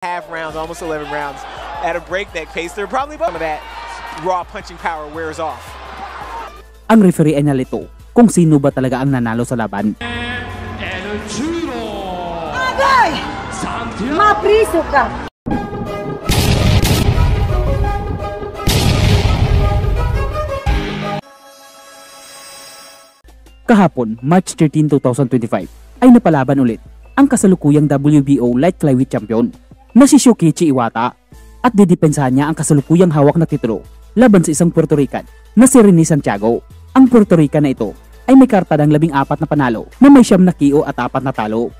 half rounds, almost 11 rounds at a breakneck pace. They're probably some of that raw punching power wears off. Ang referee ay nalito kung sino ba talaga ang nanalo sa laban. Agay! Mapriso ka! Kahapon, March 13, 2025, ay napalaban ulit ang kasalukuyang WBO Light Flyweight Champion na si Shukichi Iwata at didepensahan niya ang kasalukuyang hawak na titulo laban sa isang Puerto Rican na si Rene Santiago. Ang Puerto Rican na ito ay may karta ng 14 na panalo na may 9 na KO at 4 na talo.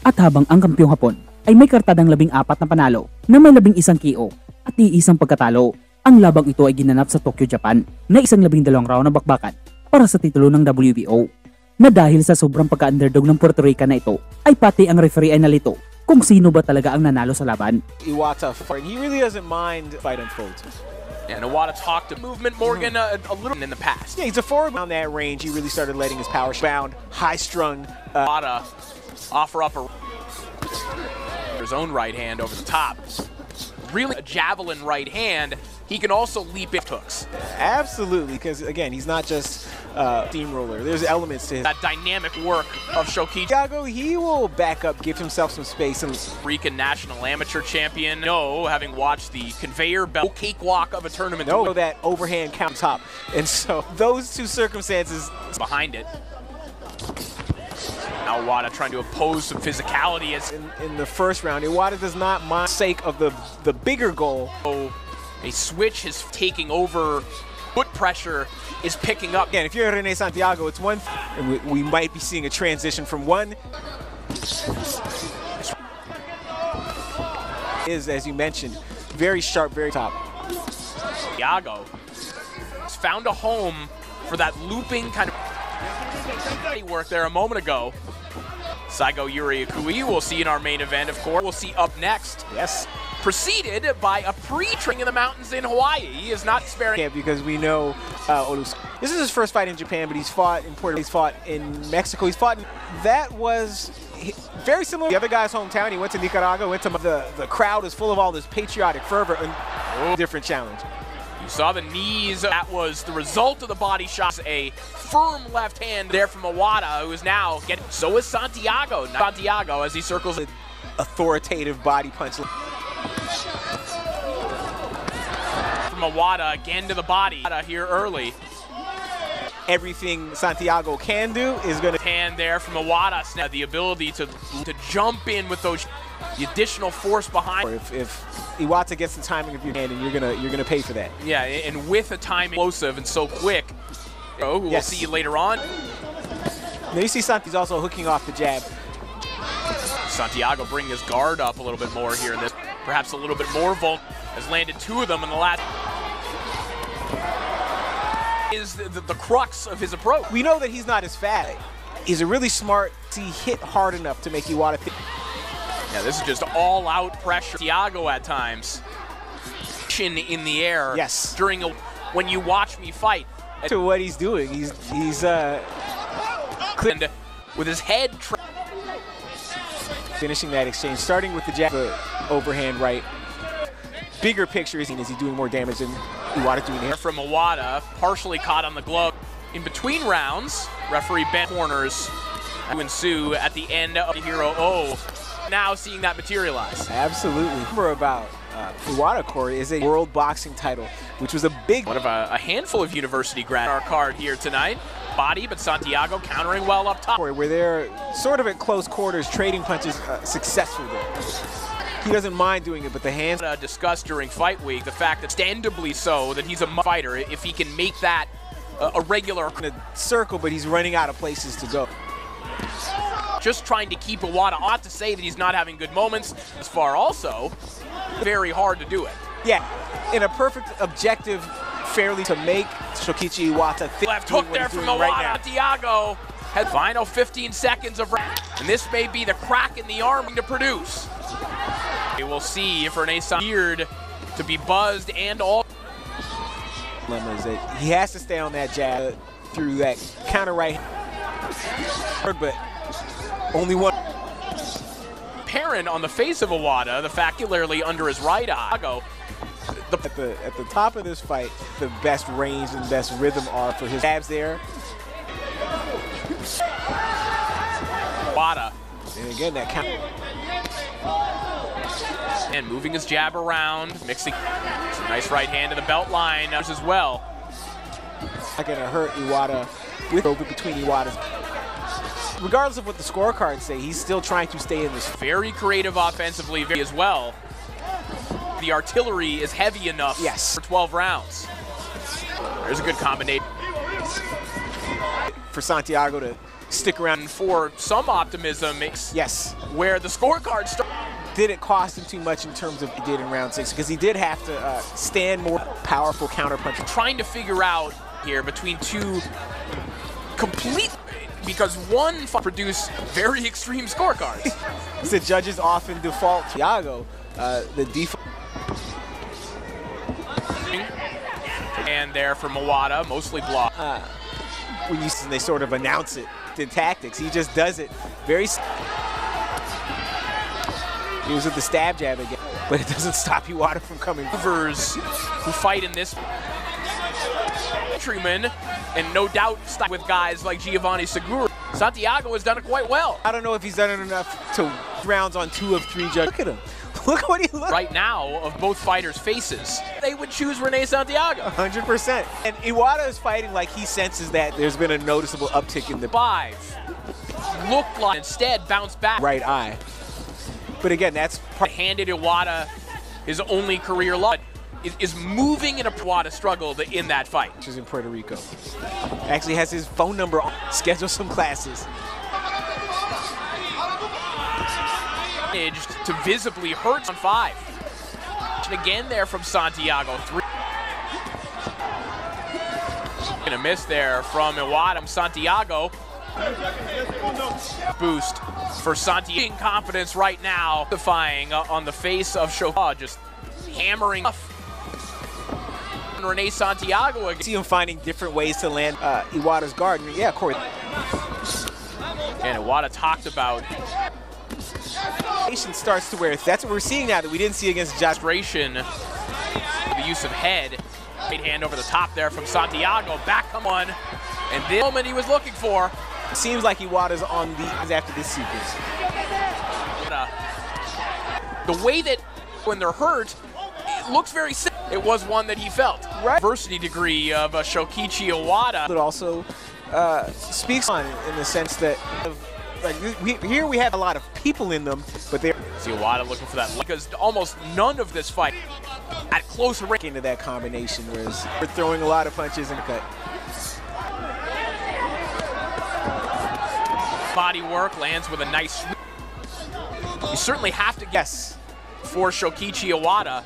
At habang ang kampyong Hapon ay may karta ng 14 na panalo na may 11 KO at iisang pagkatalo, ang labang ito ay ginanap sa Tokyo, Japan na 12 round na bakbakan para sa titulo ng WBO. Na dahil sa sobrang pagka-underdog ng Puerto Rican na ito, ay pati ang referee ay nalito kung sino ba talaga ang nanalo sa laban. Iwata, he really doesn't mind fight unfolds. And Iwata talked to movement Morgan a little in the past. Yeah, he's a forward on that range. He really started letting his power bound, high-strung. Iwata offer up his own right hand over the top. Really a javelin right hand. He can also leap it hooks. Absolutely, because again, he's not just steamroller. There's elements to his. That dynamic work of Shukichi. Santiago, he will back up, give himself some space. Rican national amateur champion. No, having watched the conveyor belt cakewalk of a tournament. No, that overhand count top. And so those two circumstances behind it. Now Iwata trying to oppose some physicality as in the first round. Iwata does not mind sake of the bigger goal. So a switch is taking over. Foot pressure is picking up. Again, if you're Rene Santiago, it's one, and we might be seeing a transition from one. Is, as you mentioned, very sharp, very top. Santiago has found a home for that looping kind of work there a moment ago. Saigo Yuriakui, we'll see in our main event, of course. We'll see up next. Yes. Preceded by a pre-training in the mountains in Hawaii. He is not sparing. Yeah, because we know this is his first fight in Japan, but he's fought in Puerto Rico, he's fought in Mexico, he's fought in, that was very similar to the other guy's hometown. He went to Nicaragua, went to the crowd is full of all this patriotic fervor, and different challenge. You saw the knees. That was the result of the body shots. A firm left hand there from Iwata, who is now getting. So is Santiago. Santiago as he circles. Authoritative body punch. From Iwata again to the body. Here early. Everything Santiago can do is going to hand there from Iwata. Now the ability to jump in with those, the additional force behind. If Iwata gets the timing of your hand, and you're gonna pay for that. Yeah, and with a time explosive and so quick. Oh, we'll see you later on. Now you see Santi's also hooking off the jab. Santiago bringing his guard up a little bit more here in this. Perhaps a little bit more vulnerable. Has landed 2 of them in the last. Is the crux of his approach. We know that he's not as fast. He's a really smart. He hit hard enough to make Iwata think. Yeah, this is just all-out pressure. Santiago at times. In the air. Yes. During when you watch me fight. To what he's doing, he's with his head. Finishing that exchange, starting with the jab, the overhand right. Bigger picture is he doing more damage than Iwata doing here? From Iwata, partially caught on the glove. In between rounds, referee bent corners to ensue at the end of the Hero O. Now seeing that materialize. Absolutely. Remember about Iwata, Corey, is a world boxing title, which was a big one of a handful of university grads. Our card here tonight. Body, but Santiago countering well up top. Where they're sort of at close quarters, trading punches successful there. He doesn't mind doing it, but the hands. Discussed during fight week the fact that understandably so that he's a fighter if he can make that a regular in a circle, but he's running out of places to go. Just trying to keep Iwata. Not to say that he's not having good moments as far also. Very hard to do it. Yeah, in a perfect objective, fairly to make Shukichi Iwata left hook there from Iwata. Right, Santiago had final 15 seconds of and this may be the crack in the arm to produce. We will see if Rene Santiago to be buzzed and all. He has to stay on that jab through that counter right, but only one. apparent on the face of Iwata, the particularly under his right eye. At the top of this fight, the best range and best rhythm are for his jabs there. Iwata. And again, that count. And moving his jab around, mixing. Nice right hand to the belt line as well. Not gonna hurt Iwata with between Iwata's. Regardless of what the scorecards say, he's still trying to stay in this. Very creative offensively as well. The artillery is heavy enough for 12 rounds. There's a good combination. For Santiago to stick around. For some optimism, yes, where the scorecards start. Did it cost him too much in terms of what he did in round 6? Because he did have to stand more powerful counterpunch. Trying to figure out here between two complete, because one produce very extreme scorecards. The judges often default to Santiago, the default. And there from Iwata, mostly blocked. When they sort of announce it, the tactics, he just does it very. He was with the stab jab again, but it doesn't stop Iwata from coming. Movers who fight in this countryman, and no doubt stuck with guys like Giovanni Segura. Santiago has done it quite well. I don't know if he's done it enough to rounds on 2 of 3 judges. Look at him. Look what he looks right now of both fighters' faces. They would choose Rene Santiago. 100%. And Iwata is fighting like he senses that there's been a noticeable uptick in the 5. Looked like instead bounced back. Right eye. But again, that's handed Iwata his only career loss. Is moving in a Iwata struggled in that fight. Which is in Puerto Rico. Actually has his phone number on. Schedule some classes. To visibly hurt on 5. And again there from Santiago. 3. Gonna miss there from Iwata. Santiago. Boost for Santiago. Confidence right now. Defying on the face of Shofa. Just hammering Rene Santiago again. See him finding different ways to land Iwata's guard. Yeah, of course. And Iwata talked about starts to where that's what we're seeing now that we didn't see against Josh. The use of head. Right hand over the top there from Santiago. Back come on. And the moment he was looking for. Seems like Iwata's on the after this sequence. The way that when they're hurt, it looks very simple. It was one that he felt. Right. University degree of Shokichi Iwata. But also speaks on in the sense that here we have a lot of people in them, but they're see Iwata looking for that because almost none of this fight at close range into that combination, whereas we're throwing a lot of punches and cut. Body work lands with a nice. You certainly have to guess for Shokichi Iwata.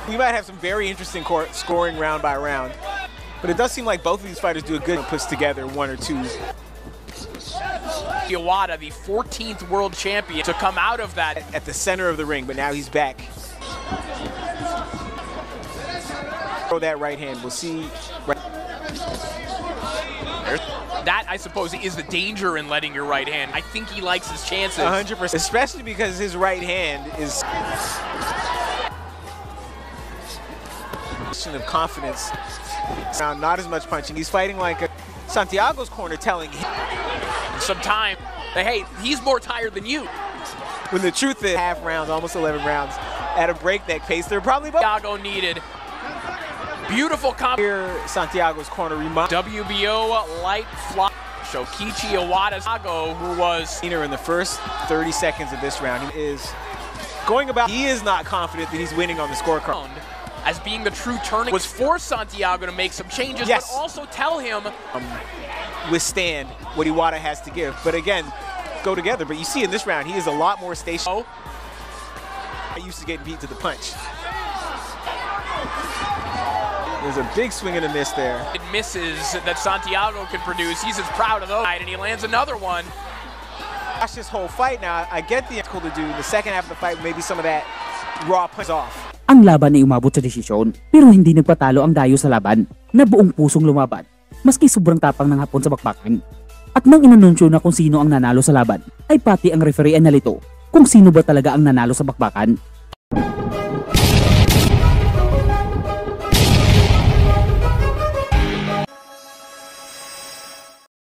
We might have some very interesting scoring round by round, but it does seem like both of these fighters do a good puts together 1 or 2. Iwata, the 14th world champion, to come out of that at the center of the ring, but now he's back. Throw that right hand. We'll see. That, I suppose, is the danger in letting your right hand. I think he likes his chances. 100%, especially because his right hand is of confidence. Now, not as much punching. He's fighting like Santiago's corner telling him some time. Hey, he's more tired than you. When the truth is, half rounds, almost 11 rounds, at a breakneck pace, they're probably both. Santiago needed. Beautiful comp. Here, Santiago's corner reminds WBO light fly. Shokichi Iwata, who was in the first 30 seconds of this round, he is going about. He is not confident that he's winning on the scorecard. As being the true turning was for Santiago to make some changes, but also tell him withstand what Iwata has to give. But again, go together. But you see in this round, he is a lot more stationary. I used to get beat to the punch. There's a big swing and a miss there. It misses that Santiago can produce. He's as proud of those, and he lands another one. Watch this whole fight now. I get the cool to do in the second half of the fight, maybe some of that raw punch off. Ang laban ay umabot sa desisyon, pero hindi nagpatalo ang dayo sa laban na buong pusong lumaban, maski sobrang tapang ng Hapon sa bakbakan. At nang inanunsyo na kung sino ang nanalo sa laban, ay pati ang referee ay nalito kung sino ba talaga ang nanalo sa bakbakan.